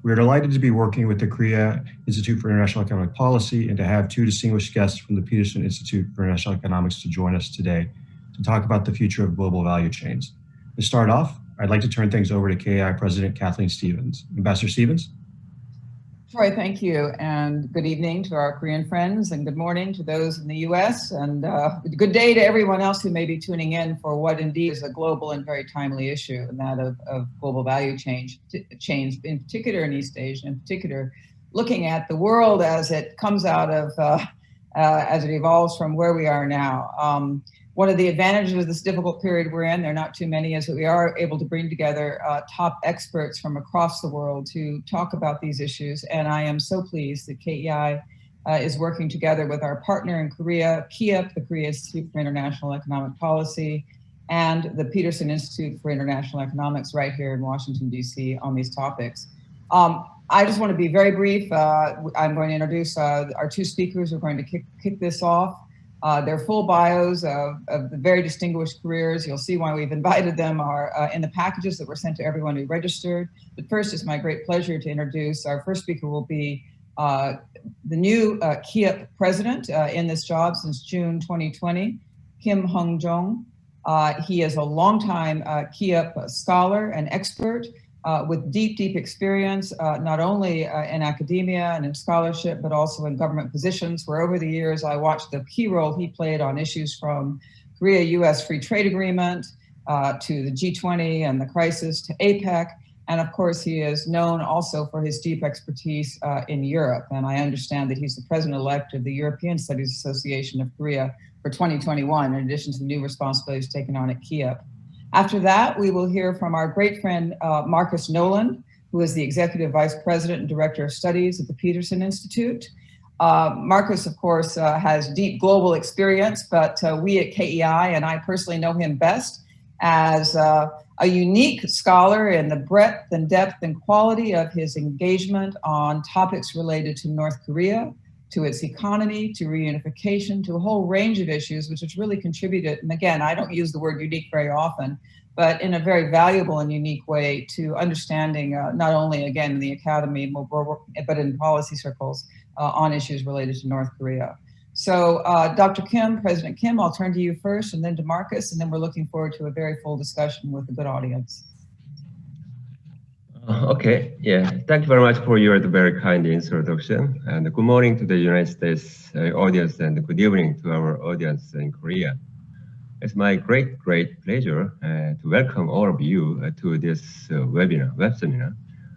We are delighted to be working with the Korea Institute for International Economic Policy and to have two distinguished guests from the Peterson Institute for International Economics to join us today to talk about the future of global value chains. To start off, I'd like to turn things over to KIEP President Kathleen Stevens. Ambassador Stevens? Troy, thank you, and good evening to our Korean friends, and good morning to those in the U.S., and good day to everyone else who may be tuning in for what indeed is a global and very timely issue, and that of global value change, in particular in East Asia, in particular looking at the world as it comes out of, as it evolves from where we are now. One of the advantages of this difficult period we're in, there are not too many, is that we are able to bring together top experts from across the world to talk about these issues. And I am so pleased that KEI is working together with our partner in Korea, KIEP, the Korea Institute for International Economic Policy, and the Peterson Institute for International Economics right here in Washington, D.C. on these topics. I just want to be very brief. I'm going to introduce our two speakers who are going to kick this off. Their full bios of the very distinguished careers, you'll see why we've invited them, are in the packages that were sent to everyone who registered. But first, it's my great pleasure to introduce our first speaker will be the new KIEP president in this job since June 2020, Kim Hung-jong. He is a longtime KIEP scholar and expert with deep experience, not only in academia and in scholarship, but also in government positions, where over the years I watched the key role he played on issues from Korea-US Free Trade Agreement to the G20 and the crisis to APEC. And of course, he is known also for his deep expertise in Europe. And I understand that he's the president-elect of the European Studies Association of Korea for 2021, in addition to the new responsibilities taken on at KIEP. After that, we will hear from our great friend, Marcus Noland, who is the Executive Vice President and Director of Studies at the Peterson Institute. Marcus, of course, has deep global experience, but we at KEI, and I personally know him best as a unique scholar in the breadth and depth and quality of his engagement on topics related to North Korea, to its economy, to reunification, to a whole range of issues, which has really contributed, and again, I don't use the word unique very often, but in a very valuable and unique way to understanding not only, again, in the academy, but in policy circles on issues related to North Korea. So Dr. Kim, President Kim, I'll turn to you first and then to Marcus, and then we're looking forward to a very full discussion with a good audience. Okay, yeah, thank you very much for your very kind introduction, and good morning to the United States audience and good evening to our audience in Korea. It's my great pleasure to welcome all of you to this webinar, web seminar.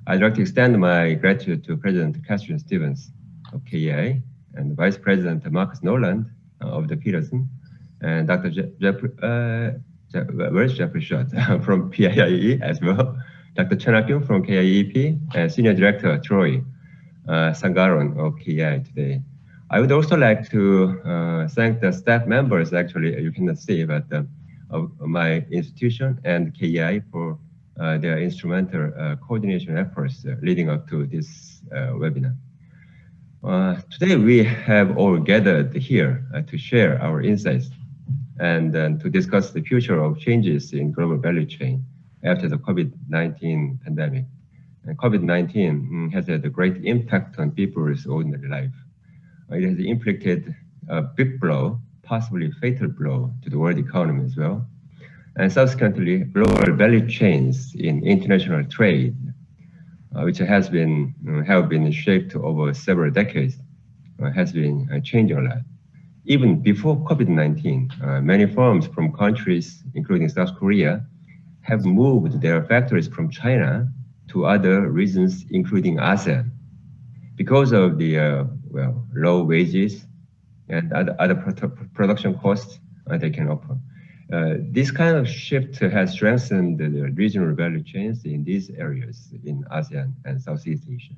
I'd like to extend my gratitude to President Kathleen Stevens of KEI and Vice President Marcus Noland of the Peterson, and Dr. Where's Jeffrey Schott from PIIE as well. Dr. Chen Ha-kyung from KIEP and Senior Director Troy Sangaron of KEI today. I would also like to thank the staff members, actually, you cannot see, but of my institution and KEI for their instrumental coordination efforts leading up to this webinar. Today we have all gathered here to share our insights and to discuss the future of changes in global value chain after the COVID-19 pandemic. And COVID-19 has had a great impact on people's ordinary life. It has inflicted a big blow, possibly fatal blow, to the world economy as well. And subsequently, global value chains in international trade, which have been shaped over several decades, has been changing a lot. Even before COVID-19, many firms from countries, including South Korea, have moved their factories from China to other regions, including ASEAN, because of the low wages and other production costs they can offer. This kind of shift has strengthened the regional value chains in these areas in ASEAN and Southeast Asia.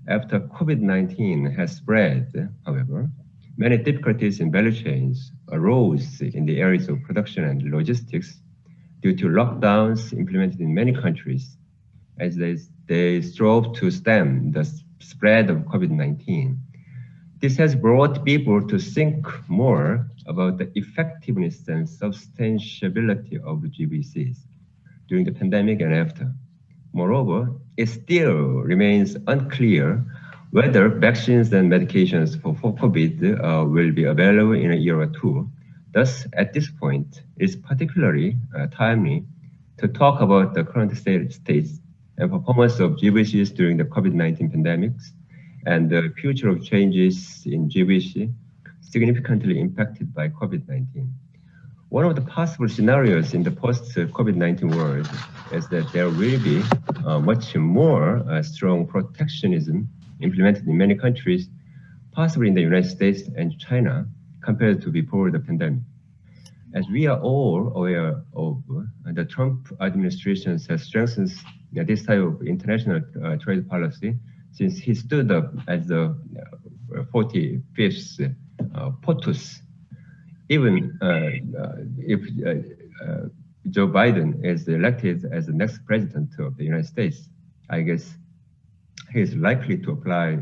After COVID-19 has spread, however, many difficulties in value chains arose in the areas of production and logistics due to lockdowns implemented in many countries as they strove to stem the spread of COVID-19. This has brought people to think more about the effectiveness and substantiability of GVCs during the pandemic and after. Moreover, it still remains unclear whether vaccines and medications for COVID will be available in a year or two. Thus, at this point, it's particularly timely to talk about the current states and performance of GVCs during the COVID-19 pandemics and the future of changes in GVC significantly impacted by COVID-19. One of the possible scenarios in the post-COVID-19 world is that there will be much more strong protectionism implemented in many countries, possibly in the United States and China, compared to before the pandemic. As we are all aware of, the Trump administration has strengthened this type of international trade policy since he stood up as the 45th POTUS. Even if Joe Biden is elected as the next president of the United States, I guess he is likely to apply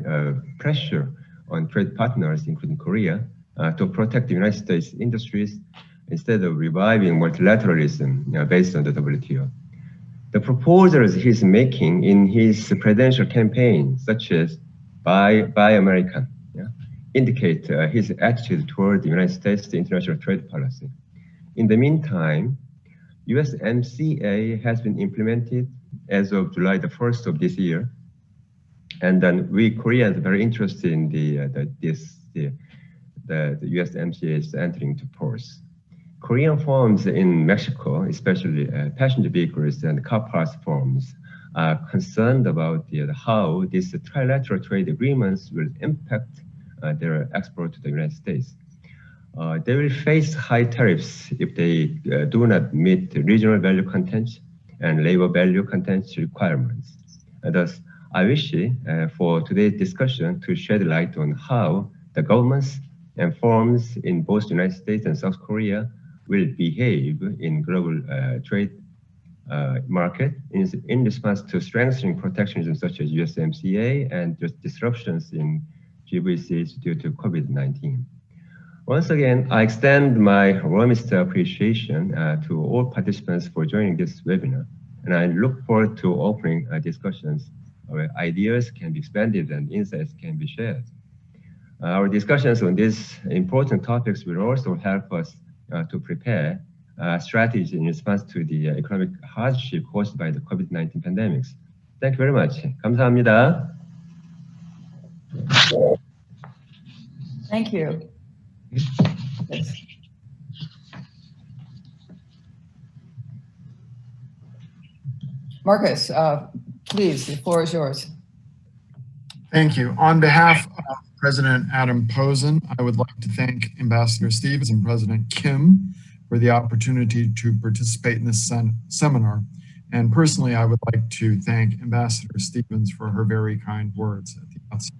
pressure on trade partners, including Korea, to protect the United States industries instead of reviving multilateralism based on the WTO. The proposals he's making in his presidential campaign, such as Buy American, indicate his attitude toward the United States international trade policy. In the meantime, USMCA has been implemented as of July the 1st of this year. And then we Koreans are very interested in the USMCA is entering into force. Korean firms in Mexico, especially passenger vehicles and car parts firms, are concerned about how these trilateral trade agreements will impact their export to the United States. They will face high tariffs if they do not meet the regional value content and labor value content requirements. Thus, I wish for today's discussion to shed light on how the governments and firms in both the United States and South Korea will behave in global trade market in response to strengthening protectionism such as USMCA and just disruptions in GVCs due to COVID-19. Once again, I extend my warmest appreciation to all participants for joining this webinar, and I look forward to opening discussions where ideas can be expanded and insights can be shared. Our discussions on these important topics will also help us to prepare strategies in response to the economic hardship caused by the COVID-19 pandemics. Thank you very much. 감사합니다. Thank you. Yes. Marcus, please, the floor is yours. Thank you. On behalf of President Adam Posen, I would like to thank Ambassador Stevens and President Kim for the opportunity to participate in this seminar. And personally, I would like to thank Ambassador Stevens for her very kind words at the outset.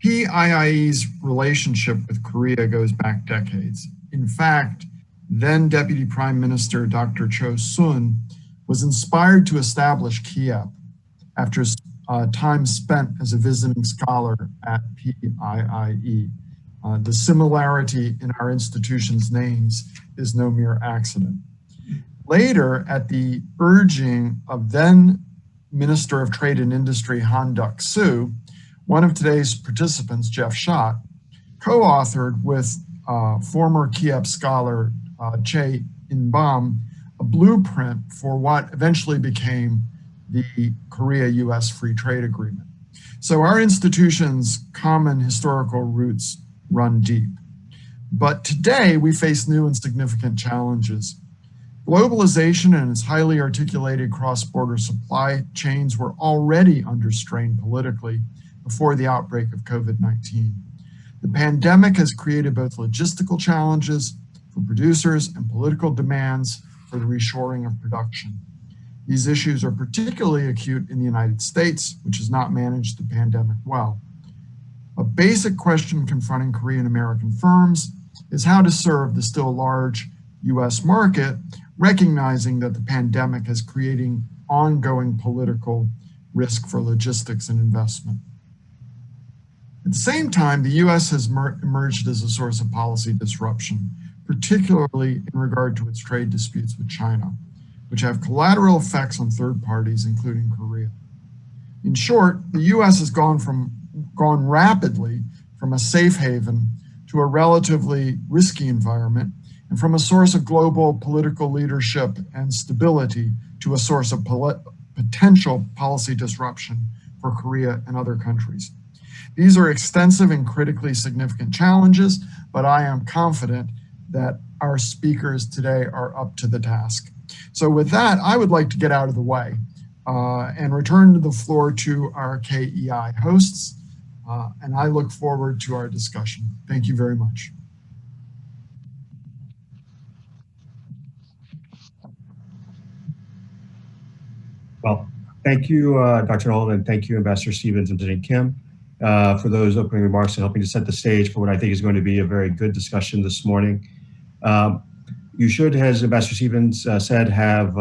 PIIE's relationship with Korea goes back decades. In fact, then Deputy Prime Minister Dr. Cho Soon was inspired to establish KIEP after time spent as a visiting scholar at PIIE. The similarity in our institution's names is no mere accident. Later, at the urging of then Minister of Trade and Industry Han Duck-soo, one of today's participants, Jeff Schott, co-authored with former KIEP scholar Che In-bam a blueprint for what eventually became the Korea-US Free Trade Agreement. So our institution's common historical roots run deep. But today we face new and significant challenges. Globalization and its highly articulated cross-border supply chains were already under strain politically before the outbreak of COVID-19. The pandemic has created both logistical challenges for producers and political demands for the reshoring of production. These issues are particularly acute in the United States, which has not managed the pandemic well. A basic question confronting Korean American firms is how to serve the still large US market, recognizing that the pandemic is creating ongoing political risk for logistics and investment. At the same time, the US has emerged as a source of policy disruption, particularly in regard to its trade disputes with China. which have collateral effects on third parties, including Korea. In short, the US has gone rapidly from a safe haven to a relatively risky environment, and from a source of global political leadership and stability to a source of potential policy disruption for Korea and other countries. These are extensive and critically significant challenges, but I am confident that our speakers today are up to the task. So with that, I would like to get out of the way and return the floor to our KEI hosts, and I look forward to our discussion. Thank you very much. Well, thank you, Dr. Nolan, and thank you, Ambassador Stevens and President Kim, for those opening remarks and helping to set the stage for what I think is going to be a very good discussion this morning. You should, as Ambassador Stevens said, have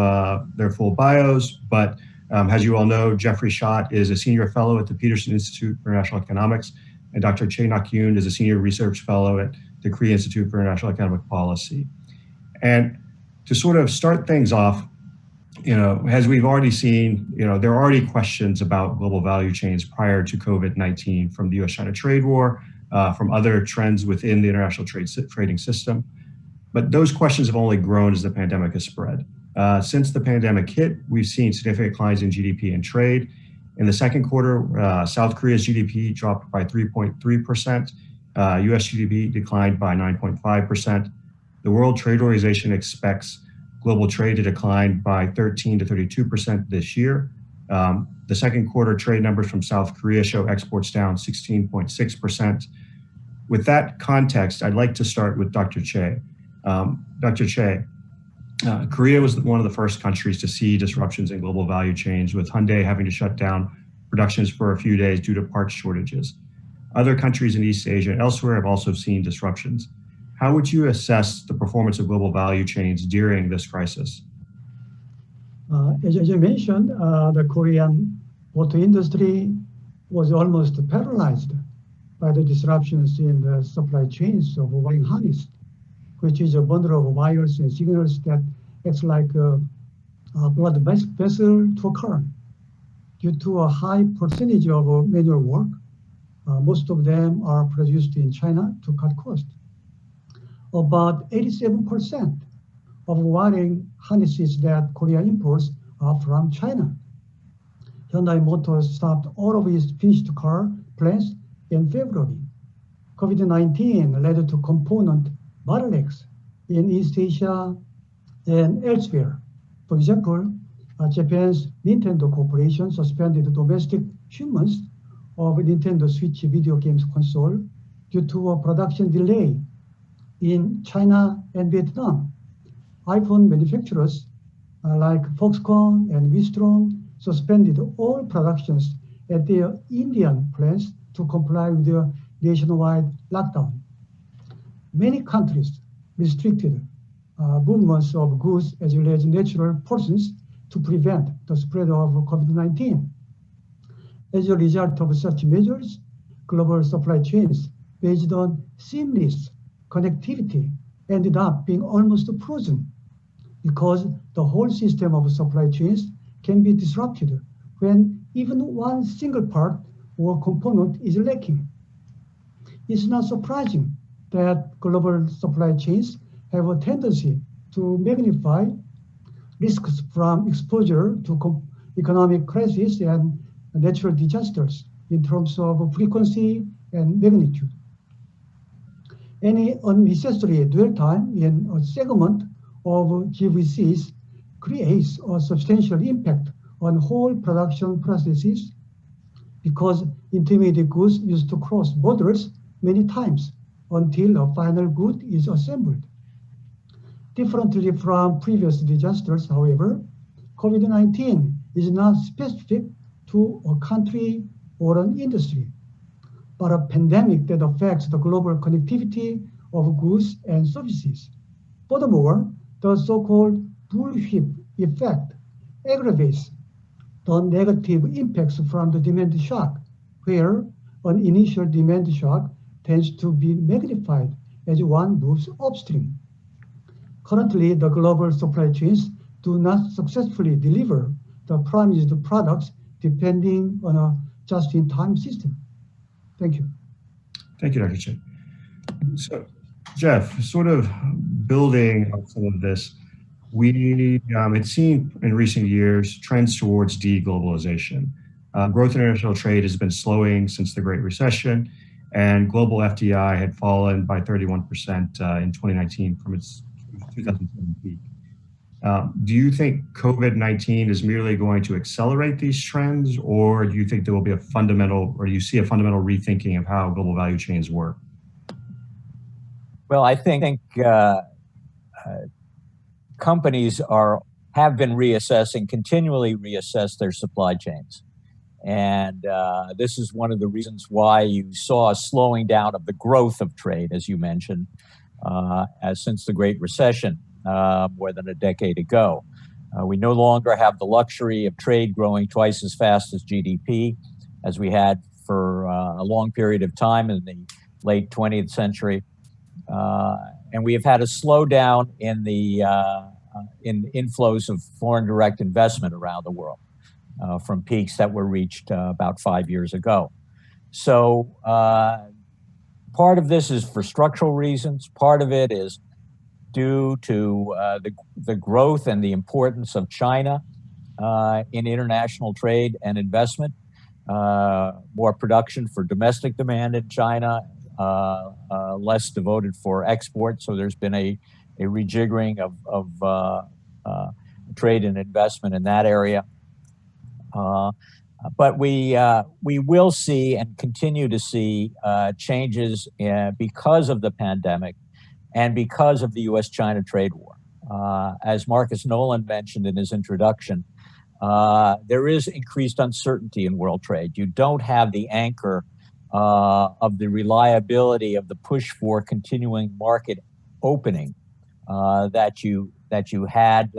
their full bios, but as you all know, Jeffrey Schott is a senior fellow at the Peterson Institute for International Economics, and Dr. Chae Nak-yoon is a senior research fellow at the Korea Institute for International Economic Policy. And to sort of start things off, as we've already seen, there are already questions about global value chains prior to COVID-19 from the US-China trade war, from other trends within the international trading system. But those questions have only grown as the pandemic has spread. Since the pandemic hit, we've seen significant declines in GDP and trade. In the second quarter, South Korea's GDP dropped by 3.3%. US GDP declined by 9.5%. The World Trade Organization expects global trade to decline by 13 to 32% this year. The second quarter trade numbers from South Korea show exports down 16.6%. With that context, I'd like to start with Dr. Chae. Dr. Chae, Korea was one of the first countries to see disruptions in global value chains, with Hyundai having to shut down productions for a few days due to parts shortages. Other countries in East Asia and elsewhere have also seen disruptions. How would you assess the performance of global value chains during this crisis? As you mentioned, the Korean auto industry was almost paralyzed by the disruptions in the supply chains of wiring harness, which is a bundle of wires and signals that acts like a blood vessel to a car. Due to a high percentage of manual work, most of them are produced in China to cut costs. About 87% of wiring harnesses that Korea imports are from China. Hyundai Motors stopped all of its finished car plants in February. COVID-19 led to component bottlenecks in East Asia and elsewhere. For example, Japan's Nintendo Corporation suspended domestic shipments of Nintendo Switch video games console due to a production delay in China and Vietnam. iPhone manufacturers like Foxconn and Wistron suspended all productions at their Indian plants to comply with their nationwide lockdown. Many countries restricted movements of goods as well as natural persons to prevent the spread of COVID-19. As a result of such measures, global supply chains based on seamless connectivity ended up being almost frozen, because the whole system of supply chains can be disrupted when even one single part or component is lacking. It's not surprising that global supply chains have a tendency to magnify risks from exposure to economic crisis and natural disasters in terms of frequency and magnitude. Any unnecessary dwell time in a segment of GVCs creates a substantial impact on whole production processes, because intermediate goods used to cross borders many times until a final good is assembled. Differently from previous disasters, however, COVID-19 is not specific to a country or an industry, but a pandemic that affects the global connectivity of goods and services. Furthermore, the so-called bullwhip effect aggravates the negative impacts from the demand shock, where an initial demand shock tends to be magnified as one moves upstream. Currently, the global supply chains do not successfully deliver the promised products depending on a just-in-time system. Thank you. Thank you, Dr. Chen. So, Jeff, sort of building on some of this, we had seen in recent years trends towards de-globalization. Growth in international trade has been slowing since the Great Recession, and global FDI had fallen by 31% in 2019 from its 2007 peak. Do you think COVID-19 is merely going to accelerate these trends, or do you think there will be a fundamental, or you see a fundamental rethinking of how global value chains work? Well, I think companies have been continually reassess their supply chains. And this is one of the reasons why you saw a slowing down of the growth of trade, as you mentioned, since the Great Recession more than a decade ago. We no longer have the luxury of trade growing twice as fast as GDP as we had for a long period of time in the late 20th century. And we have had a slowdown in the inflows of foreign direct investment around the world from peaks that were reached about 5 years ago. So part of this is for structural reasons. Part of it is due to the growth and the importance of China in international trade and investment, more production for domestic demand in China, less devoted for export. So there's been a rejiggering of trade and investment in that area. But we will see and continue to see changes because of the pandemic and because of the U.S.-China trade war. As Marcus Nolan mentioned in his introduction, there is increased uncertainty in world trade. You don't have the anchor of the reliability of the push for continuing market opening that you had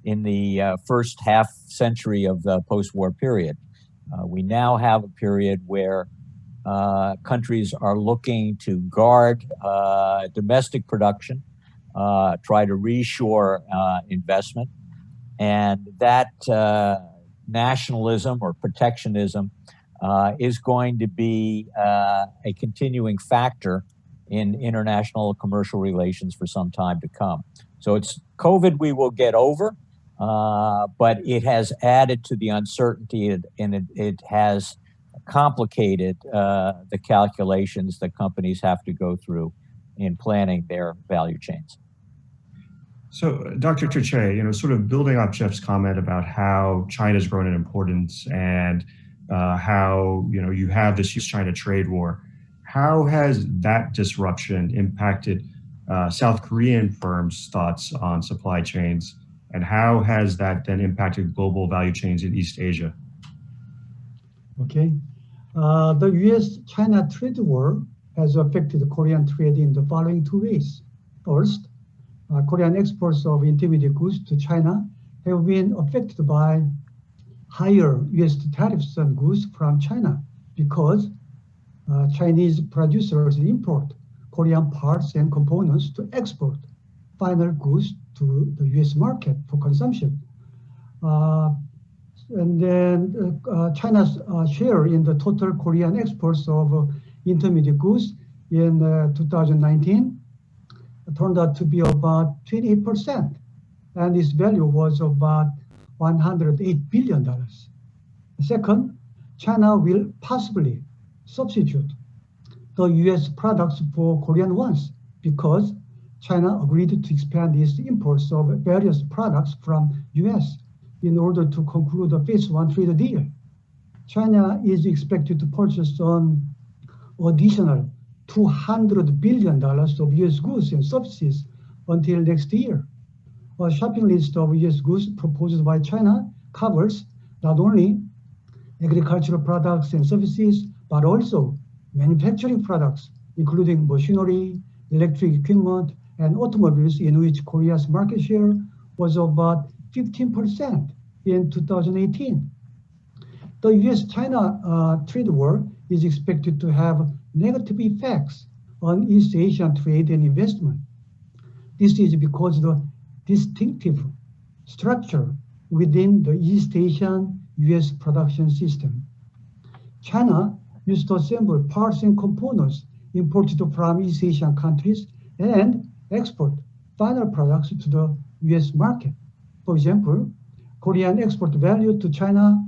in the first half century of the post-war period. We now have a period where countries are looking to guard domestic production, try to reshore investment, and that nationalism or protectionism is going to be a continuing factor in international commercial relations for some time to come. So it's COVID we will get over, but it has added to the uncertainty and it has complicated the calculations that companies have to go through in planning their value chains. So, Dr. Turche, sort of building off Jeff's comment about how China's grown in importance and how you have this U.S.-China trade war, how has that disruption impacted South Korean firms' thoughts on supply chains, and how has that then impacted global value chains in East Asia? Okay, the U.S.-China trade war has affected Korean trade in the following two ways. First, Korean exports of intermediate goods to China have been affected by higher U.S. tariffs on goods from China because Chinese producers import Korean parts and components to export final goods to the U.S. market for consumption. And then China's share in the total Korean exports of intermediate goods in 2019 turned out to be about 28%, and its value was about $108 billion. Second, China will possibly substitute the U.S. products for Korean ones because China agreed to expand its imports of various products from U.S. in order to conclude the phase one trade deal. China is expected to purchase an additional $200 billion of U.S. goods and services until next year. A shopping list of U.S. goods proposed by China covers not only agricultural products and services, but also manufacturing products, including machinery, electric equipment, and automobiles, in which Korea's market share was about 15% in 2018. The U.S.-China trade war is expected to have negative effects on East Asian trade and investment. This is because the distinctive structure within the East Asian US production system. China used to assemble parts and components imported from East Asian countries and export final products to the US market. For example, Korean export value to China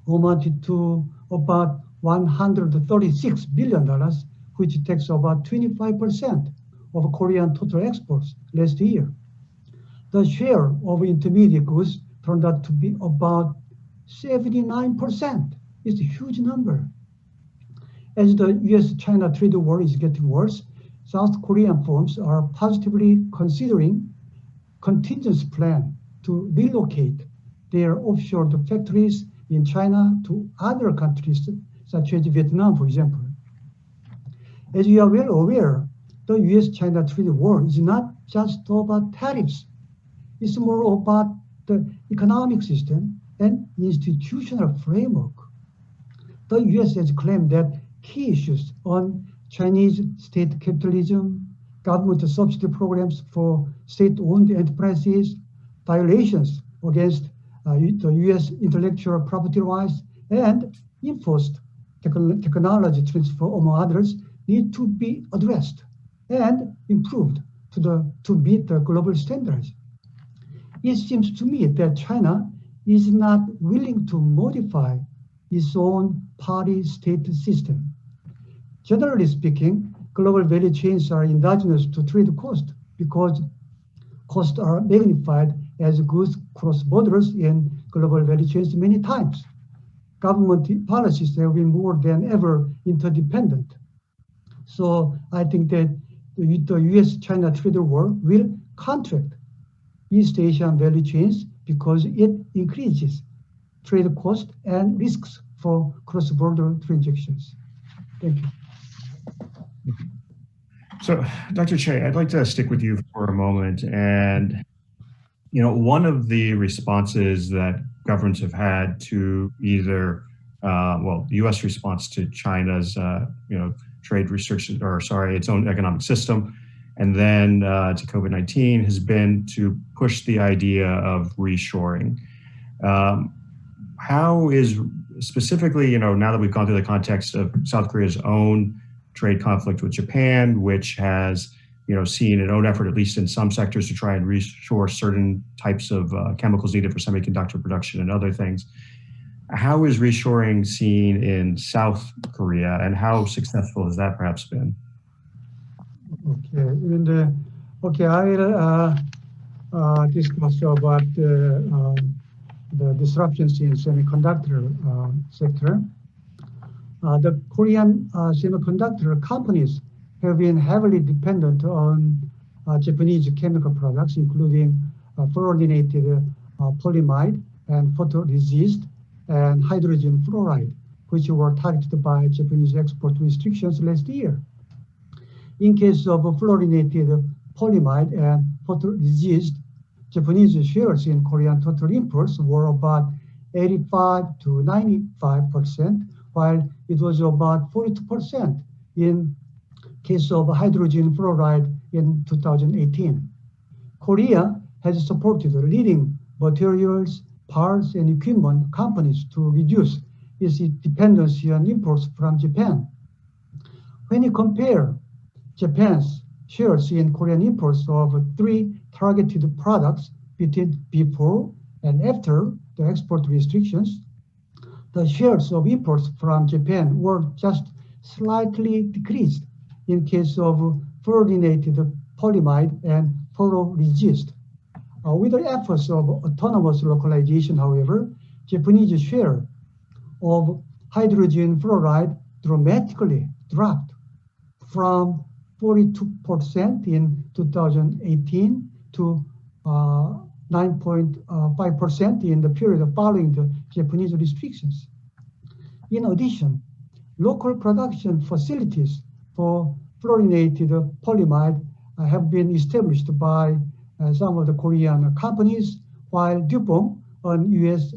amounted to about $136 billion, which takes about 25% of Korean total exports last year. The share of intermediate goods turned out to be about 79%. It's a huge number. As the US-China trade war is getting worse, South Korean firms are positively considering contingency plan to relocate their offshore factories in China to other countries, such as Vietnam, for example. As you are well aware, the US-China trade war is not just about tariffs. It's more about the economic system and institutional framework. The US has claimed that key issues on Chinese state capitalism, government subsidy programs for state-owned enterprises, violations against the US intellectual property rights, and enforced technology transfer, among others, need to be addressed and improved to meet the global standards. It seems to me that China is not willing to modify its own party-state system. Generally speaking, global value chains are endogenous to trade cost because costs are magnified as goods cross borders in global value chains many times. Government policies have been more than ever interdependent. So I think that the US-China trade war will contract East Asian value chains because it increases trade costs and risks for cross-border transactions. Thank you. So, Dr. Che, I'd like to stick with you for a moment. And, one of the responses that governments have had to either, the U.S. response to China's, trade restrictions, its own economic system, and then to COVID-19 has been to push the idea of reshoring. How is specifically, now that we've gone through the context of South Korea's own trade conflict with Japan, which has, seen an own effort, at least in some sectors, to try and reshore certain types of chemicals needed for semiconductor production and other things. How is reshoring seen in South Korea, and how successful has that perhaps been? Okay, I will discuss about the disruptions in semiconductor sector. The Korean semiconductor companies have been heavily dependent on Japanese chemical products, including fluorinated polyamide and photoresist and hydrogen fluoride, which were targeted by Japanese export restrictions last year. In case of fluorinated polyamide and photoresist, Japanese shares in Korean total imports were about 85 to 95%, while it was about 42% in case of hydrogen fluoride in 2018. Korea has supported leading materials, parts, and equipment companies to reduce its dependency on imports from Japan. When you compare Japan's shares in Korean imports of 3 targeted products between before and after the export restrictions, the shares of imports from Japan were just slightly decreased in case of fluorinated polyamide and photoresist. With the efforts of autonomous localization, however, Japanese share of hydrogen fluoride dramatically dropped from 42% in 2018 to 9.5% in the period following the Japanese restrictions. In addition, local production facilities for fluorinated polyamide have been established by some of the Korean companies, while DuPont, an U.S.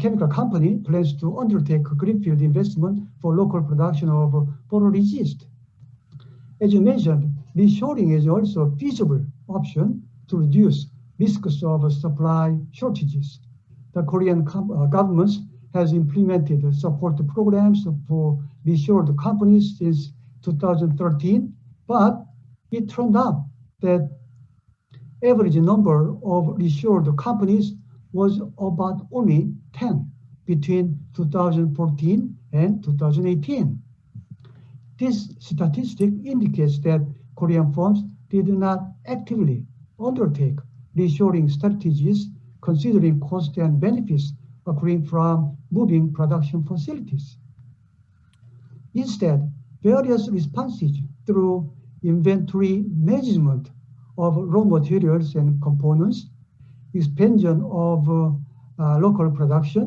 chemical company, plans to undertake a greenfield investment for local production of photoresist. As you mentioned, reshoring is also a feasible option to reduce risks of supply shortages. The Korean government has implemented support programs for reshored companies since 2013, but it turned out that average number of reshored companies was about only 10 between 2014 and 2018. This statistic indicates that Korean firms did not actively undertake reshoring strategies considering cost and benefits accruing from moving production facilities. Instead, various responses through inventory management of raw materials and components, expansion of local production,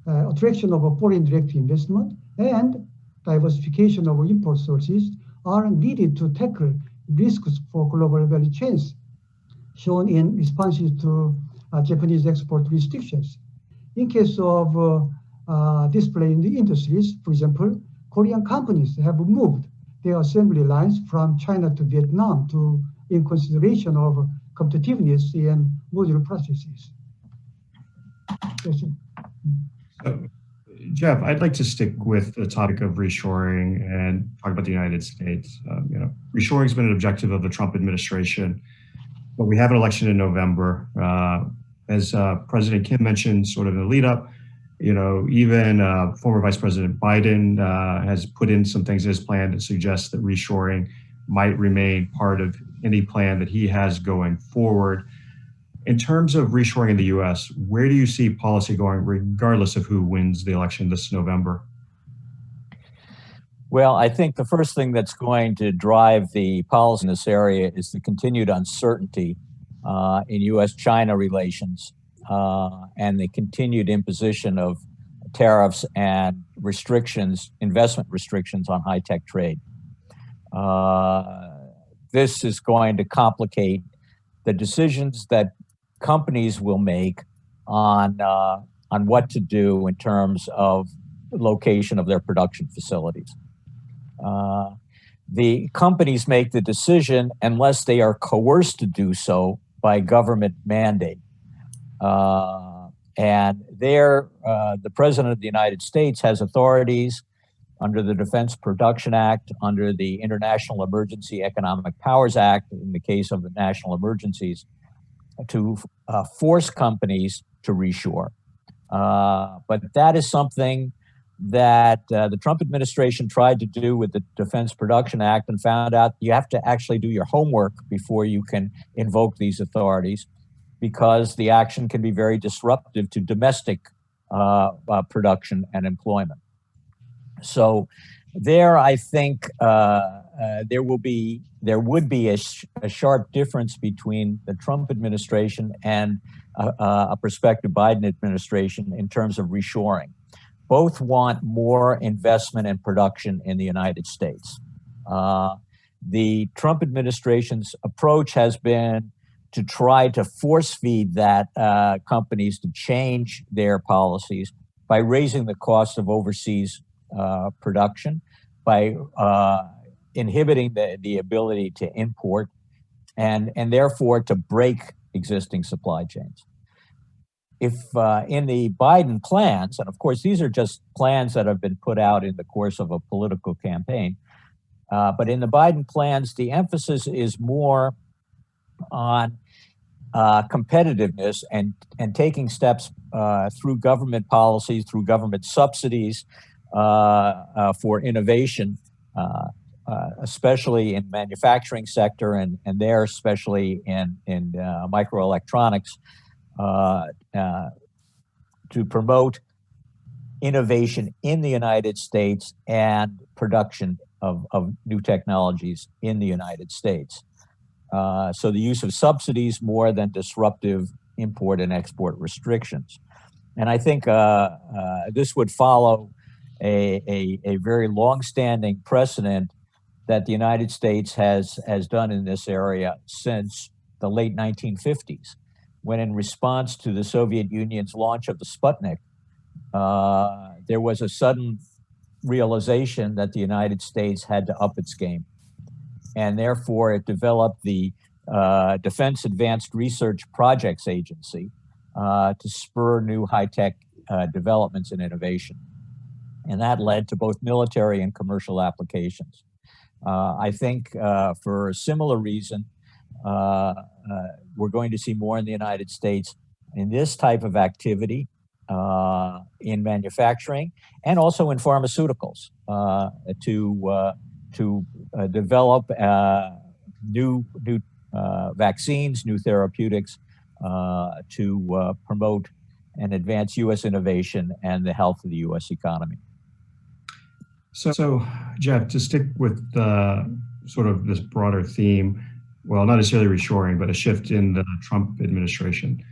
attraction of foreign direct investment, and diversification of import sources are needed to tackle risks for global value chains, shown in responses to Japanese export restrictions. In case of display in the industries, for example, Korean companies have moved their assembly lines from China to Vietnam in consideration of competitiveness in module processes. So, Jeff, I'd like to stick with the topic of reshoring and talk about the United States. Reshoring has been an objective of the Trump administration, but we have an election in November. As President Kim mentioned, sort of in the lead up, even former Vice President Biden has put in some things in his plan to suggest that reshoring might remain part of any plan that he has going forward. In terms of reshoring in the U.S., where do you see policy going, regardless of who wins the election this November? Well, I think the first thing that's going to drive the policy in this area is the continued uncertainty in U.S.-China relations and the continued imposition of tariffs and restrictions, investment restrictions on high-tech trade. This is going to complicate the decisions that companies will make on what to do in terms of location of their production facilities. The companies make the decision unless they are coerced to do so by government mandate. And there, the President of the United States has authorities under the Defense Production Act, under the International Emergency Economic Powers Act, in the case of the national emergencies, to force companies to reshore. But that is something that the Trump administration tried to do with the Defense Production Act and found out you have to actually do your homework before you can invoke these authorities, because the action can be very disruptive to domestic production and employment. So there, I think there would be a sharp difference between the Trump administration and a prospective Biden administration in terms of reshoring. Both want more investment and production in the United States. The Trump administration's approach has been to try to force feed that companies to change their policies by raising the cost of overseas production, by inhibiting the ability to import, and therefore to break existing supply chains. If in the Biden plans, and of course these are just plans that have been put out in the course of a political campaign, but in the Biden plans, the emphasis is more on competitiveness and taking steps through government policies, through government subsidies for innovation, especially in manufacturing sector and there especially in microelectronics, to promote innovation in the United States and production of new technologies in the United States. So the use of subsidies more than disruptive import and export restrictions. And I think this would follow a very long-standing precedent that the United States has done in this area since the late 1950s, when in response to the Soviet Union's launch of the Sputnik, there was a sudden realization that the United States had to up its game. And therefore it developed the Defense Advanced Research Projects Agency to spur new high-tech developments and innovation. And that led to both military and commercial applications. I think for a similar reason, we're going to see more in the United States in this type of activity in manufacturing and also in pharmaceuticals to develop new vaccines, new therapeutics to promote and advance U.S. innovation and the health of the U.S. economy. So, Jeff, to stick with sort of this broader theme, well, not necessarily reshoring, but a shift in the Trump administration.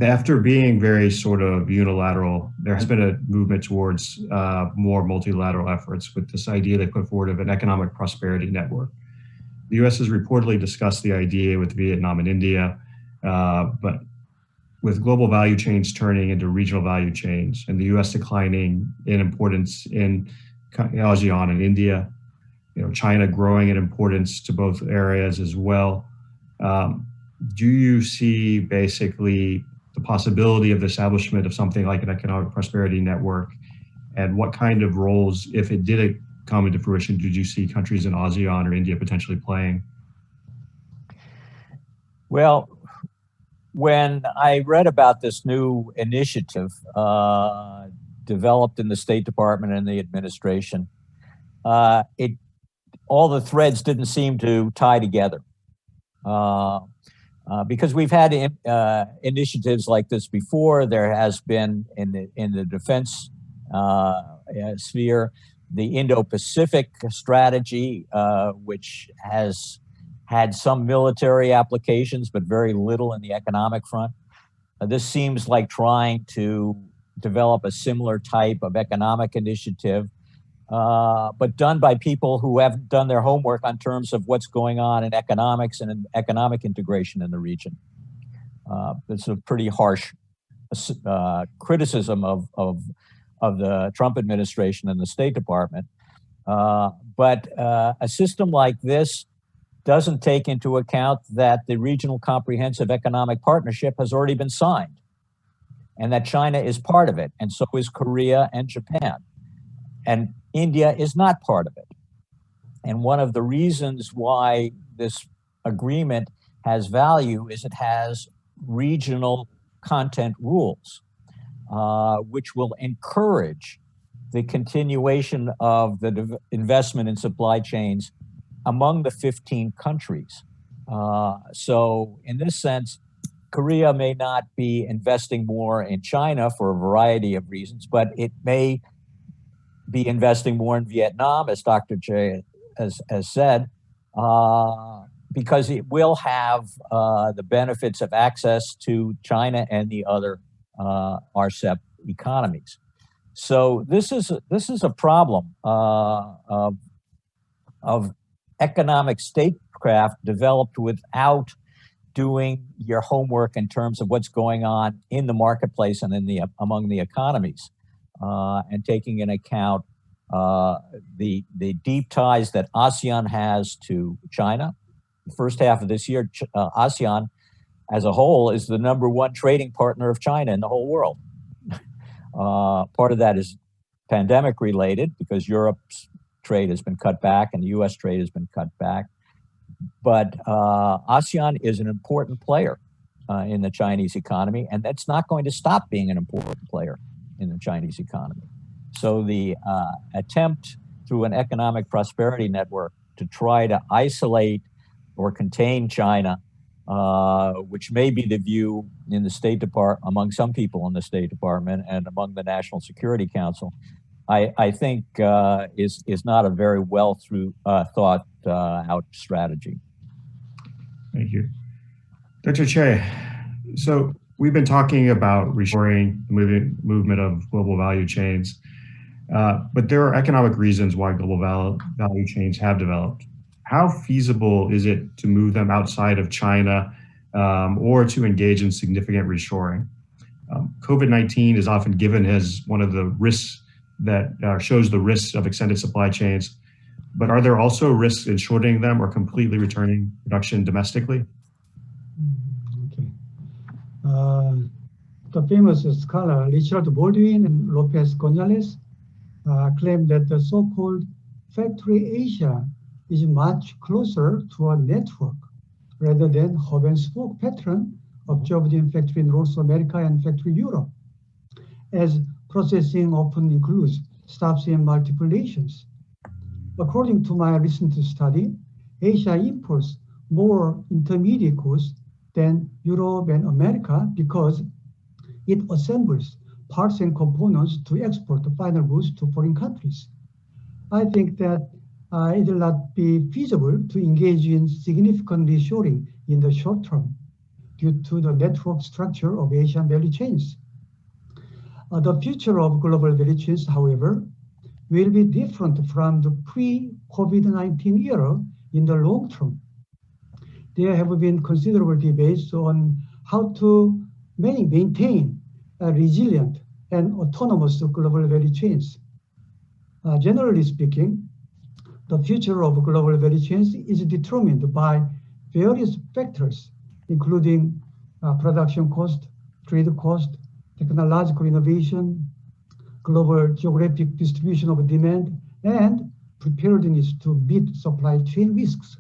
After being very sort of unilateral, there has been a movement towards more multilateral efforts with this idea they put forward of an economic prosperity network. The U.S. has reportedly discussed the idea with Vietnam and India, but with global value chains turning into regional value chains and the U.S. declining in importance in ASEAN and India, China growing in importance to both areas as well. Do you see basically the possibility of the establishment of something like an economic prosperity network? And what kind of roles, if it did come into fruition, did you see countries in ASEAN or India potentially playing? Well, when I read about this new initiative developed in the State Department and the administration, all the threads didn't seem to tie together. Because we've had initiatives like this before. There has been in the defense sphere, the Indo-Pacific strategy, which has had some military applications, but very little in the economic front. This seems like trying to develop a similar type of economic initiative, but done by people who haven't done their homework on terms of what's going on in economics and in economic integration in the region. It's a pretty harsh criticism of the Trump administration and the State Department. But a system like this doesn't take into account that the Regional Comprehensive Economic Partnership has already been signed, and that China is part of it, and so is Korea and Japan. And India is not part of it. And one of the reasons why this agreement has value is it has regional content rules, which will encourage the continuation of the investment in supply chains among the 15 countries. So in this sense, Korea may not be investing more in China for a variety of reasons, but it may be investing more in Vietnam, as Dr. J has said, because it will have the benefits of access to China and the other RCEP economies. So this is a problem of economic statecraft developed without doing your homework in terms of what's going on in the marketplace and among the economies, and taking into account the deep ties that ASEAN has to China. The first half of this year, ASEAN as a whole is the #1 trading partner of China in the whole world. Part of that is pandemic related because Europe's trade has been cut back and the US trade has been cut back. But ASEAN is an important player in the Chinese economy, and that's not going to stop being an important player in the Chinese economy. So the attempt through an economic prosperity network to try to isolate or contain China, which may be the view in the State Department, among some people in the State Department and among the National Security Council, I think is not a very well thought out strategy. Thank you. Dr. Che, so we've been talking about reshoring, the movement of global value chains, but there are economic reasons why global value chains have developed. How feasible is it to move them outside of China or to engage in significant reshoring? COVID-19 is often given as one of the risks that shows the risks of extended supply chains. but are there also risks in shorting them or completely returning production domestically? Okay. The famous scholar Richard Baldwin and Lopez Gonzalez claim that the so-called Factory Asia is much closer to a network rather than hub and spoke pattern observed in Factory North America and Factory Europe, as processing often includes stops in multiple nations. According to my recent study, Asia imports more intermediate goods than Europe and America because it assembles parts and components to export the final goods to foreign countries. I think that it will not be feasible to engage in significant reshoring in the short term due to the network structure of Asian value chains. The future of global value chains, however, will be different from the pre-COVID-19 era in the long term. There have been considerable debates on how to maintain a resilient and autonomous global value chains. Generally speaking, the future of global value chains is determined by various factors, including production cost, trade cost, technological innovation, global geographic distribution of demand, and preparedness to meet supply chain risks.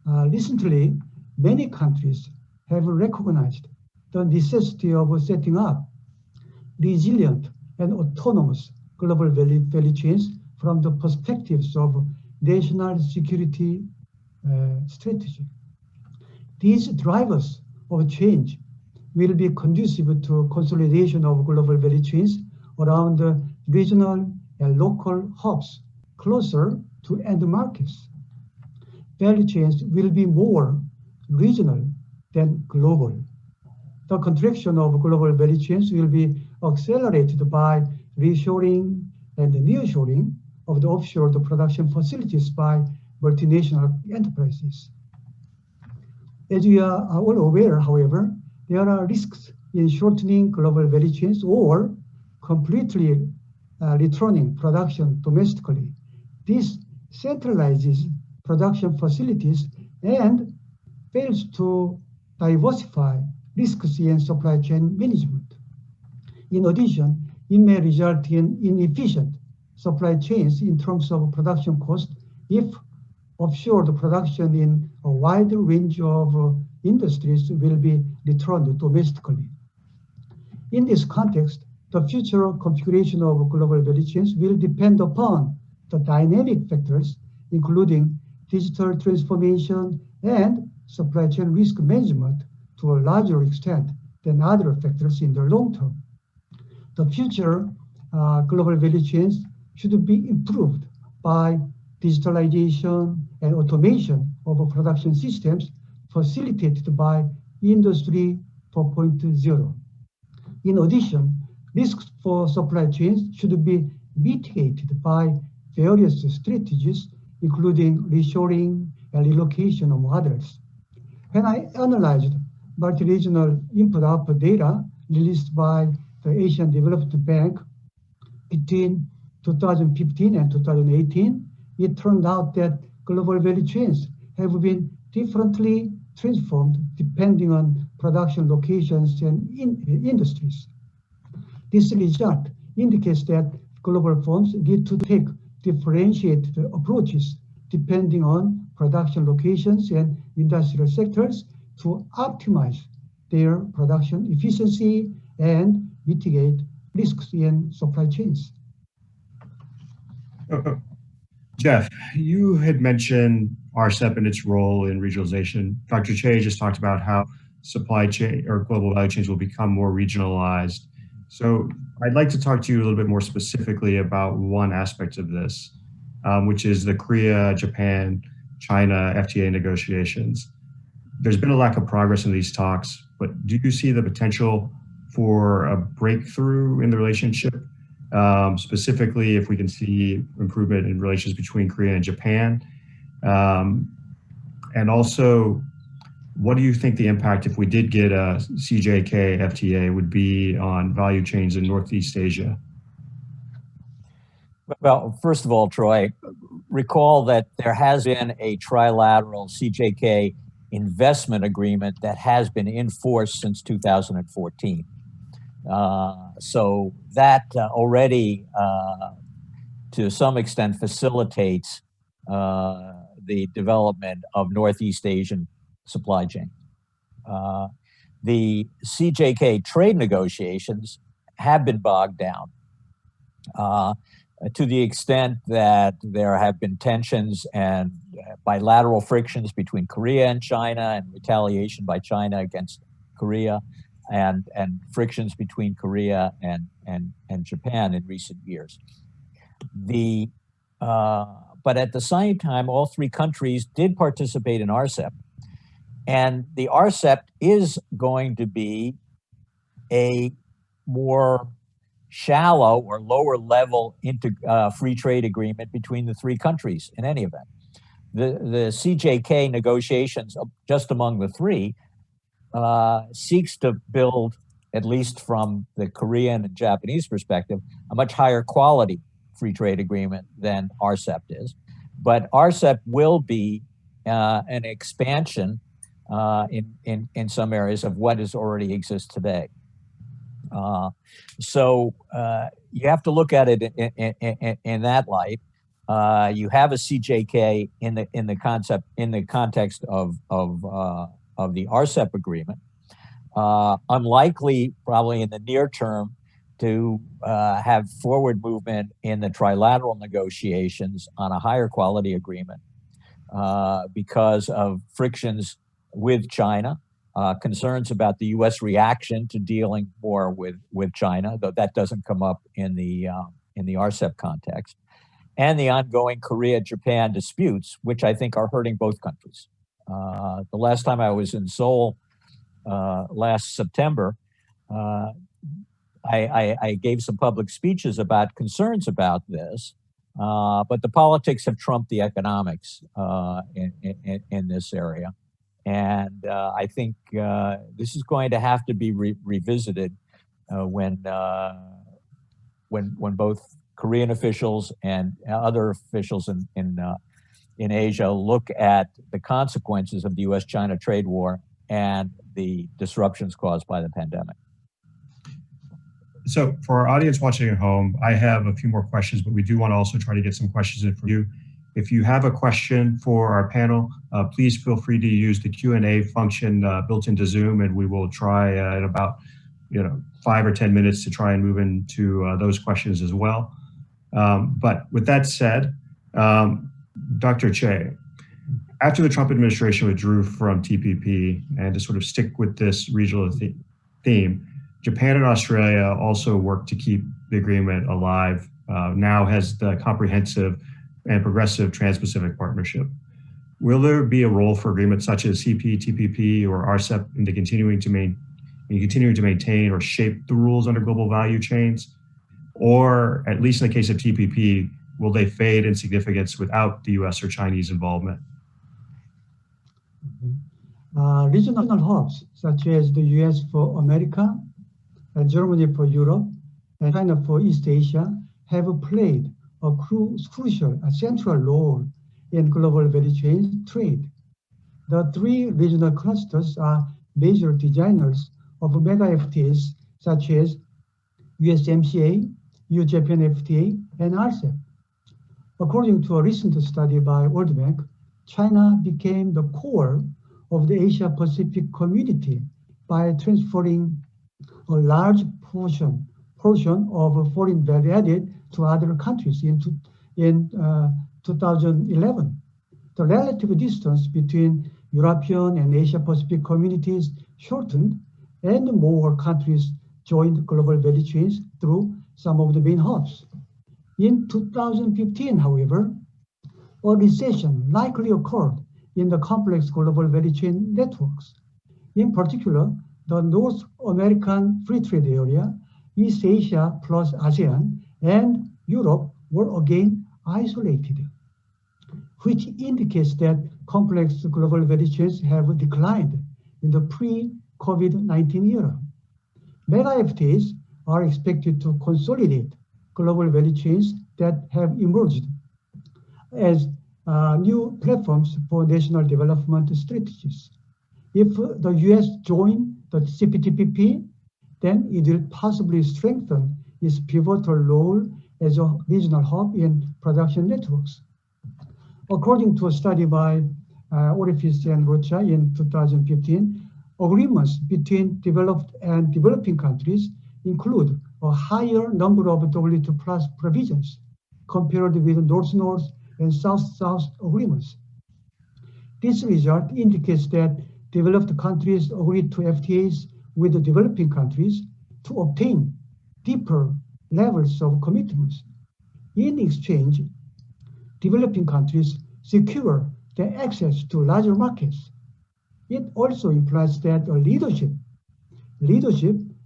Recently, many countries have recognized the necessity of setting up resilient and autonomous global value chains from the perspectives of national security strategy. These drivers of change will be conducive to consolidation of global value chains around the regional and local hubs closer to end markets. Value chains will be more regional than global. The contraction of global value chains will be accelerated by reshoring and nearshoring of the offshore production facilities by multinational enterprises. As we are all aware, however, there are risks in shortening global value chains or completely returning production domestically. This centralizes production facilities and fails to diversify risks in supply chain management. In addition, it may result in inefficient supply chains in terms of production cost if offshore production in a wide range of industries will be returned domestically. In this context, the future configuration of global value chains will depend upon the dynamic factors, including digital transformation and supply chain risk management to a larger extent than other factors in the long term. The future global value chains should be improved by digitalization and automation of production systems facilitated by Industry 4.0. In addition, risks for supply chains should be mitigated by various strategies, including reshoring and relocation, among others. When I analyzed multi-regional input-output data released by the Asian Development Bank between 2015 and 2018, it turned out that global value chains have been differently transformed depending on production locations and industries. This result indicates that global firms need to take differentiated approaches depending on production locations and industrial sectors to optimize their production efficiency and mitigate risks in supply chains. Jeff, you had mentioned RCEP and its role in regionalization. Dr. Che just talked about how supply chain or global value chains will become more regionalized. So I'd like to talk to you a little bit more specifically about one aspect of this, which is the Korea, Japan, China FTA negotiations. There's been a lack of progress in these talks, but do you see the potential for a breakthrough in the relationship? Specifically, if we can see improvement in relations between Korea and Japan. And also, what do you think the impact, if we did get a CJK FTA, would be on value chains in Northeast Asia? Well, first of all, Troy, recall that there has been a trilateral CJK investment agreement that has been in force since 2014. So that already, to some extent, facilitates the development of Northeast Asian supply chain. The CJK trade negotiations have been bogged down to the extent that there have been tensions and bilateral frictions between Korea and China, and retaliation by China against Korea, and frictions between Korea and Japan in recent years. But at the same time, all three countries did participate in RCEP. And the RCEP is going to be a more shallow or lower level free trade agreement between the three countries in any event. The CJK negotiations just among the three seeks to build, at least from the Korean and Japanese perspective, a much higher quality free trade agreement than RCEP is. But RCEP will be an expansion in some areas of what is already exists today. So you have to look at it in that light. You have a CJK in the context of the RCEP agreement. Unlikely, probably in the near term, to have forward movement in the trilateral negotiations on a higher quality agreement because of frictions with China, concerns about the U.S. reaction to dealing more with China, though that doesn't come up in the RCEP context, and the ongoing Korea-Japan disputes, which I think are hurting both countries. The last time I was in Seoul last September, I gave some public speeches about concerns about this, but the politics have trumped the economics in this area. And I think this is going to have to be revisited when both Korean officials and other officials in Asia look at the consequences of the U.S.-China trade war and the disruptions caused by the pandemic. So for our audience watching at home, I have a few more questions, but we do want to also try to get some questions in from you. If you have a question for our panel, please feel free to use the Q&A function built into Zoom, and we will try in about 5 or 10 minutes to try and move into those questions as well. But with that said, Dr. Che, after the Trump administration withdrew from TPP, and to sort of stick with this regional theme, Japan and Australia also worked to keep the agreement alive, now has the comprehensive and progressive Trans-Pacific Partnership. Will there be a role for agreements such as CPTPP or RCEP in continuing to maintain or shape the rules under global value chains? Or, at least in the case of TPP, will they fade in significance without the US or Chinese involvement? Regional hubs, such as the US for America, Germany for Europe, and China for East Asia, have played a crucial, central role in global value chain trade. The three regional clusters are major designers of mega FTAs, such as USMCA, EU-Japan FTA, and RCEP. According to a recent study by World Bank, China became the core of the Asia-Pacific community by transferring a large portion of foreign value added to other countries in 2011. The relative distance between European and Asia-Pacific communities shortened, and more countries joined global value chains through some of the main hubs. In 2015, however, a recession likely occurred in the complex global value chain networks. In particular, the North American Free Trade Area, East Asia plus ASEAN, and Europe were again isolated, which indicates that complex global value chains have declined in the pre-COVID-19 era. Mega FTAs are expected to consolidate global value chains that have emerged. as new platforms for national development strategies. If the US join the CPTPP, then it will possibly strengthen its pivotal role as a regional hub in production networks. According to a study by Orifice and Rocha in 2015, agreements between developed and developing countries include a higher number of WTO plus provisions compared with North-North and South-South agreements. This result indicates that developed countries agree to FTAs with the developing countries to obtain deeper levels of commitments. In exchange, developing countries secure their access to larger markets. It also implies that a leadership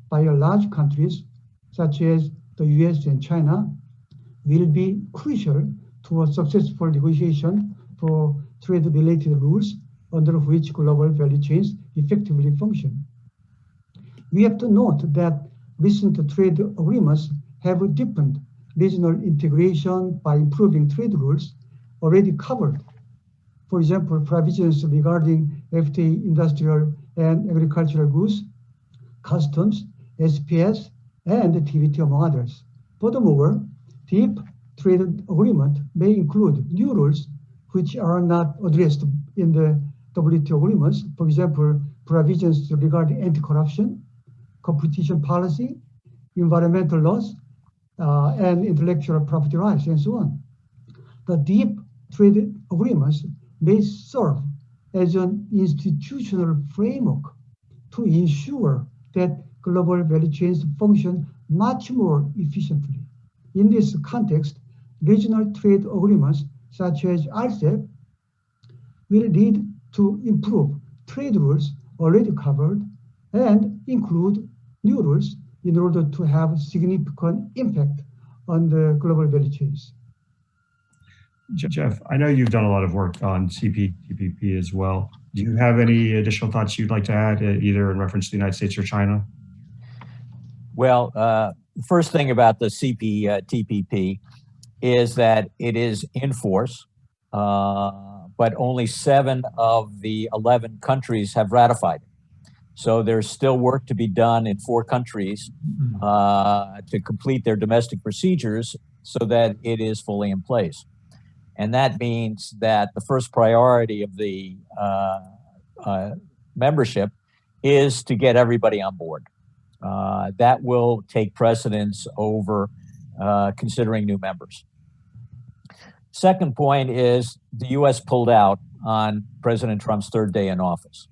by large countries such as the US and China will be crucial to a successful negotiation for trade-related rules under which global value chains effectively function. We have to note that recent trade agreements have deepened regional integration by improving trade rules already covered. For example, provisions regarding FTA industrial and agricultural goods, customs, SPS, and TVT, among others. Furthermore, deep trade agreement may include new rules which are not addressed in the WTO agreements. For example, provisions regarding anti-corruption, competition policy, environmental laws, and intellectual property rights, and so on. The deep trade agreements may serve as an institutional framework to ensure that global value chains function much more efficiently. In this context, regional trade agreements such as RCEP will lead to improve trade rules already covered and include new rules in order to have significant impact on the global value chains. Jeff, I know you've done a lot of work on CPTPP as well. Do you have any additional thoughts you'd like to add, either in reference to the United States or China? Well, first thing about the CPTPP is that it is in force, but only 7 of the 11 countries have ratified it. So there's still work to be done in 4 countries to complete their domestic procedures so that it is fully in place. And that means that the first priority of the membership is to get everybody on board. That will take precedence over considering new members. Second point is the US pulled out on President Trump's 3rd day in office.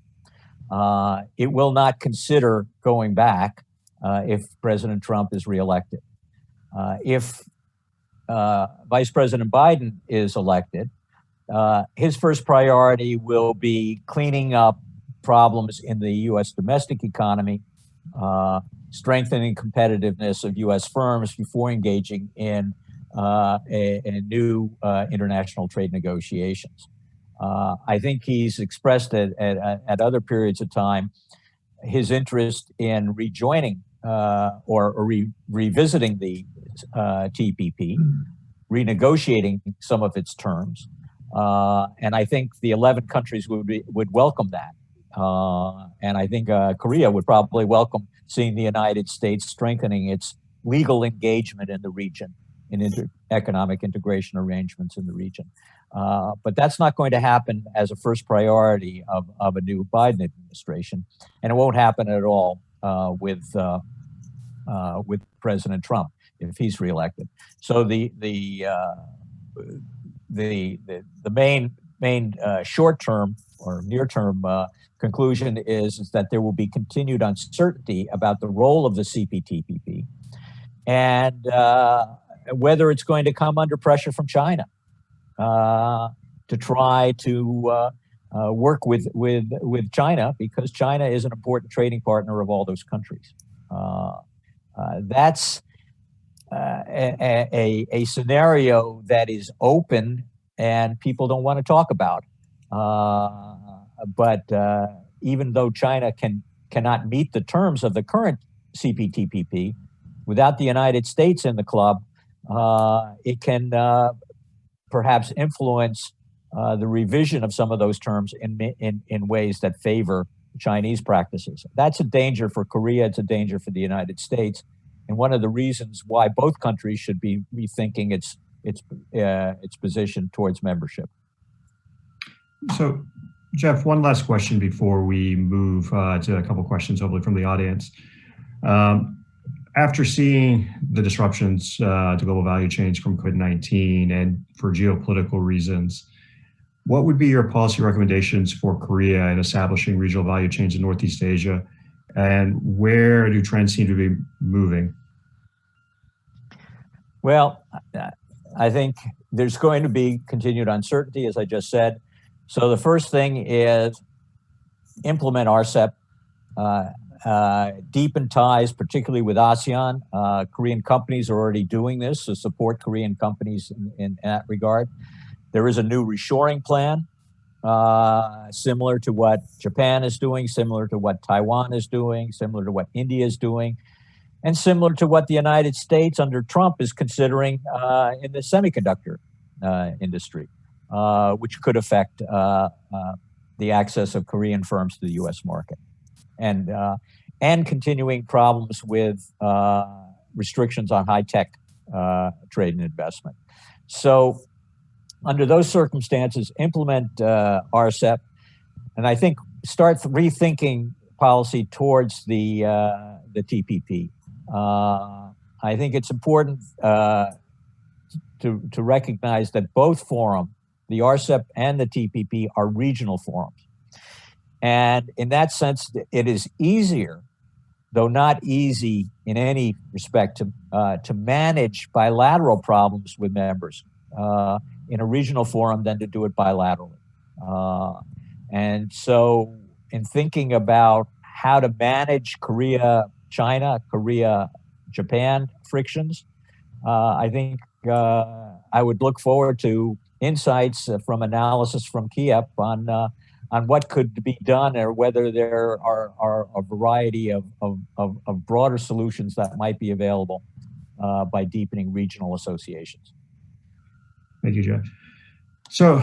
It will not consider going back if President Trump is reelected. If Vice President Biden is elected, his first priority will be cleaning up problems in the US domestic economy, strengthening competitiveness of US firms before engaging in new international trade negotiations. I think he's expressed at other periods of time his interest in rejoining or revisiting the TPP, renegotiating some of its terms, and I think the 11 countries would welcome that. And I think Korea would probably welcome seeing the United States strengthening its legal engagement in the region, in economic integration arrangements in the region. But that's not going to happen as a first priority of a new Biden administration, and it won't happen at all with President Trump if he's reelected. So the main short-term or near-term conclusion is that there will be continued uncertainty about the role of the CPTPP and whether it's going to come under pressure from China to try to work with China, because China is an important trading partner of all those countries. That's a scenario that is open and people don't want to talk about. But even though China cannot meet the terms of the current CPTPP, without the United States in the club, it can perhaps influence the revision of some of those terms in ways that favor Chinese practices. That's a danger for Korea. It's a danger for the United States, and one of the reasons why both countries should be rethinking its position towards membership. So, Jeff, one last question before we move to a couple questions, hopefully from the audience. After seeing the disruptions to global value chains from COVID-19 and for geopolitical reasons, what would be your policy recommendations for Korea in establishing regional value chains in Northeast Asia, and where do trends seem to be moving? Well, I think there's going to be continued uncertainty, as I just said. So the first thing is implement RCEP, deepen ties, particularly with ASEAN. Korean companies are already doing this, so support Korean companies in that regard. There is a new reshoring plan, similar to what Japan is doing, similar to what Taiwan is doing, similar to what India is doing, and similar to what the United States under Trump is considering in the semiconductor industry, which could affect the access of Korean firms to the U.S. market, and continuing problems with restrictions on high-tech trade and investment. So under those circumstances, implement RCEP, and I think start rethinking policy towards the TPP. I think it's important to recognize that both forums, the RCEP and the TPP, are regional forums. And in that sense, it is easier, though not easy in any respect, to manage bilateral problems with members in a regional forum than to do it bilaterally. And so in thinking about how to manage Korea-China, Korea-Japan frictions, I think I would look forward to insights from analysis from KIEP on what could be done, or whether there are a variety of broader solutions that might be available by deepening regional associations. Thank you, Jeff. So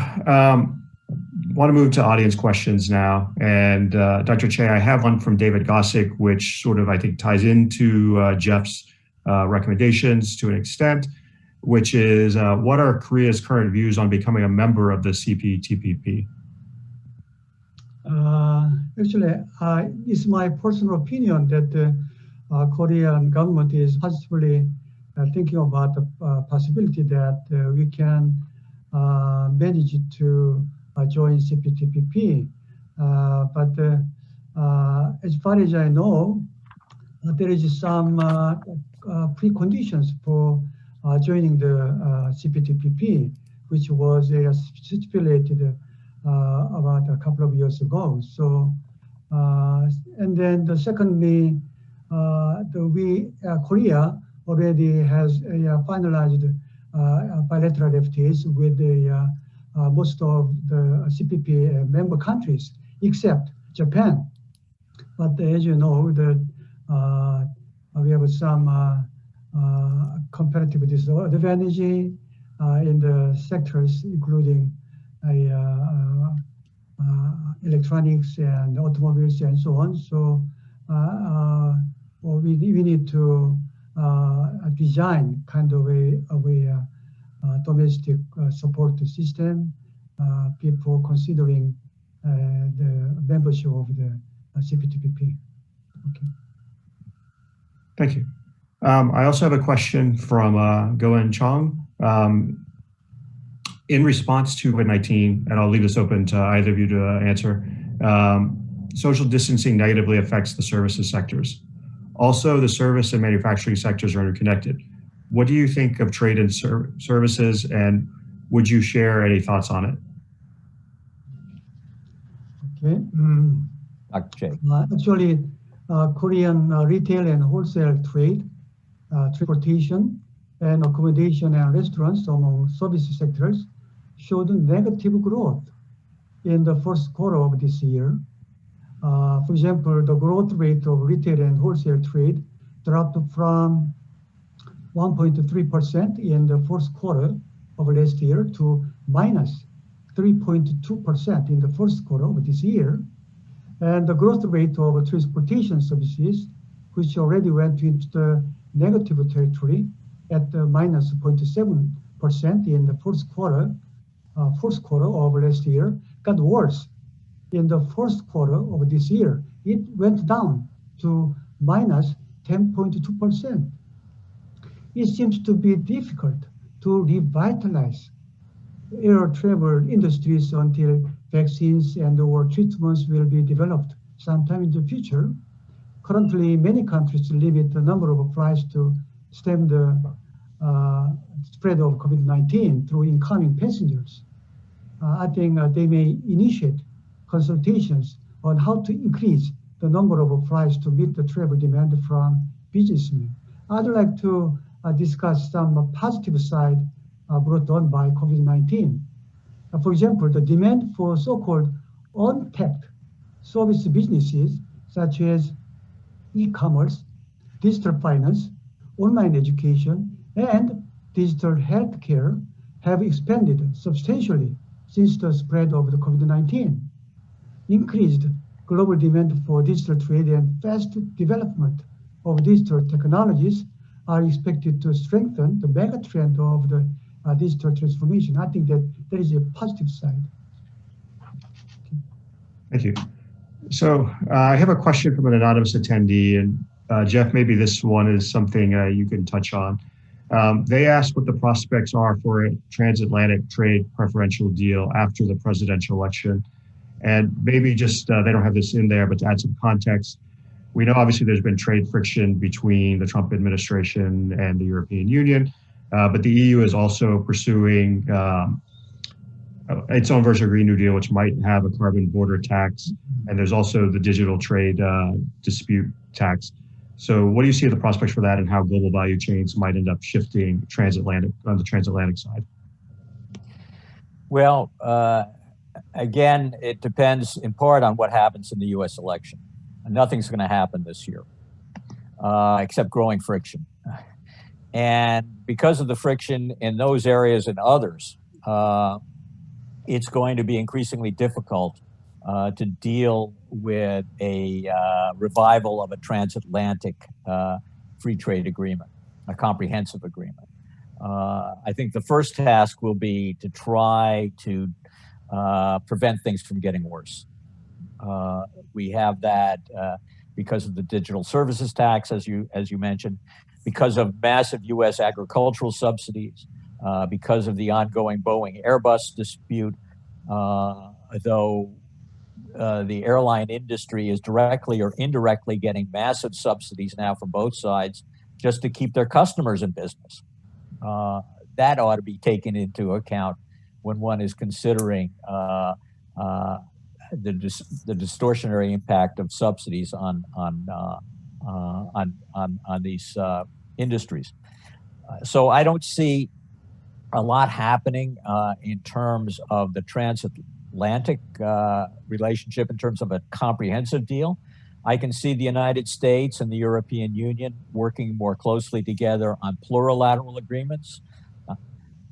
want to move to audience questions now. And Dr. Che, I have one from David Gossick, which sort of, I think, ties into Jeff's recommendations to an extent, which is what are Korea's current views on becoming a member of the CPTPP? Actually, it's my personal opinion that the Korean government is positively thinking about the possibility that we can manage to join CPTPP. But as far as I know, there is some preconditions for joining the CPTPP, which was stipulated about a couple of years ago. So, and then secondly, Korea already has finalized bilateral FTAs with most of the CPP member countries, except Japan. But as you know, we have some comparative disadvantage in the sectors, including electronics and automobiles and so on. So we need to design kind of a domestic support system before considering the membership of the CPTPP. Okay. Thank you. I also have a question from Goen Chong. In response to COVID-19, and I'll leave this open to either of you to answer, social distancing negatively affects the services sectors. Also, the service and manufacturing sectors are interconnected. What do you think of trade and services, and would you share any thoughts on it? Okay. Dr. Che. Actually, Korean retail and wholesale trade, transportation, and accommodation and restaurants among service sectors showed negative growth in the first quarter of this year. For example, the growth rate of retail and wholesale trade dropped from 1.3% in the first quarter of last year to minus 3.2% in the first quarter of this year. And the growth rate of transportation services, which already went into the negative territory at minus 0.7% in the first quarter of last year, got worse. In the first quarter of this year, it went down to minus 10.2%. It seems to be difficult to revitalize air travel industries until vaccines and/or treatments will be developed sometime in the future. Currently, many countries limit the number of flights to stem the spread of COVID-19 through incoming passengers. I think they may initiate consultations on how to increase the number of flights to meet the travel demand from businessmen. I'd like to discuss some positive side brought on by COVID-19. For example, the demand for so-called untapped service businesses such as e-commerce, digital finance, online education, and digital healthcare have expanded substantially since the spread of the COVID-19. Increased global demand for digital trade and fast development of digital technologies are expected to strengthen the mega trend of the digital transformation. I think that there is a positive side. Thank you. So I have a question from an anonymous attendee, and Jeff, maybe this one is something you can touch on. They asked what the prospects are for a transatlantic trade preferential deal after the presidential election. And maybe just, they don't have this in there, but to add some context, we know obviously there's been trade friction between the Trump administration and the European Union, but the EU is also pursuing its own version of Green New Deal, which might have a carbon border tax. And there's also the digital trade dispute tax. So what do you see the prospects for that and how global value chains might end up shifting transatlantic on the transatlantic side? Well, again, it depends in part on what happens in the US election. Nothing's going to happen this year, except growing friction. And because of the friction in those areas and others, it's going to be increasingly difficult to deal with a revival of a transatlantic free trade agreement, a comprehensive agreement. I think the first task will be to try to prevent things from getting worse. We have that because of the digital services tax, as you mentioned, because of massive U.S. agricultural subsidies, because of the ongoing Boeing-Airbus dispute, though the airline industry is directly or indirectly getting massive subsidies now from both sides just to keep their customers in business. That ought to be taken into account when one is considering the distortionary impact of subsidies on these industries. So I don't see a lot happening in terms of the transatlantic relationship in terms of a comprehensive deal. I can see the United States and the European Union working more closely together on plurilateral agreements,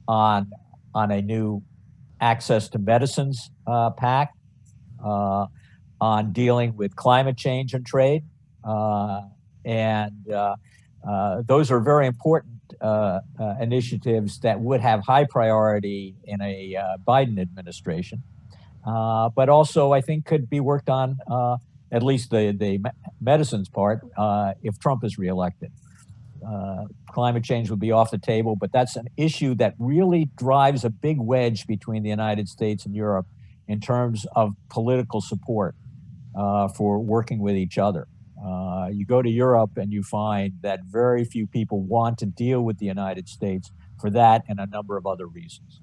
on a new access to medicines pact, on dealing with climate change and trade. Those are very important initiatives that would have high priority in a Biden administration, but also I think could be worked on, at least the medicines part, if Trump is reelected. Climate change would be off the table, but that's an issue that really drives a big wedge between the United States and Europe in terms of political support for working with each other. You go to Europe and you find that very few people want to deal with the United States for that and a number of other reasons.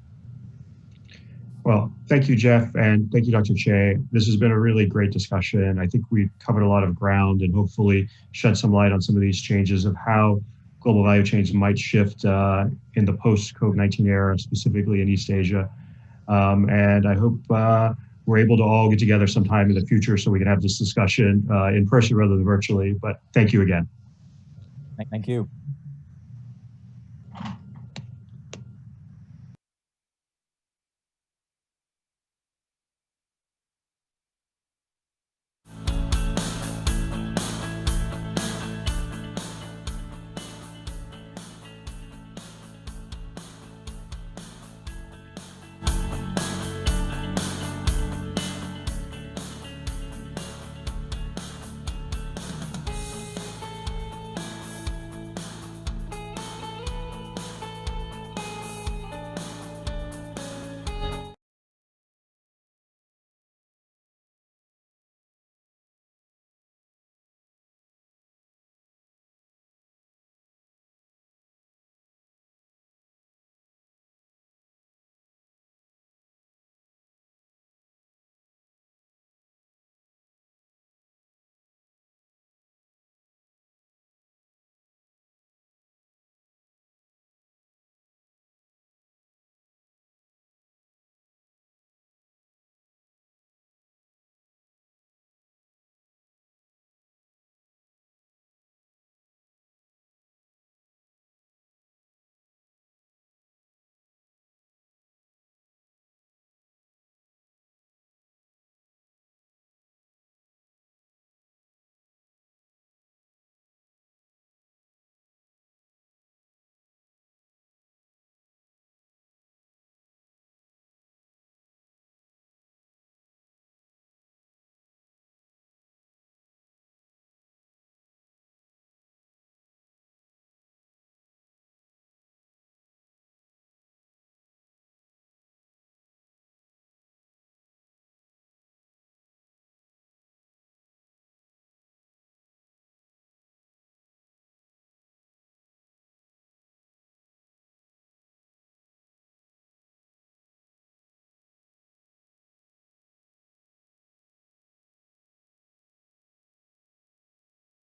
Well, thank you, Jeff, and thank you, Dr. Che. This has been a really great discussion. I think we've covered a lot of ground and hopefully shed some light on some of these changes of how global value chains might shift in the post-COVID-19 era, specifically in East Asia. And I hope we're able to all get together sometime in the future so we can have this discussion in person rather than virtually. But thank you again. Thank you.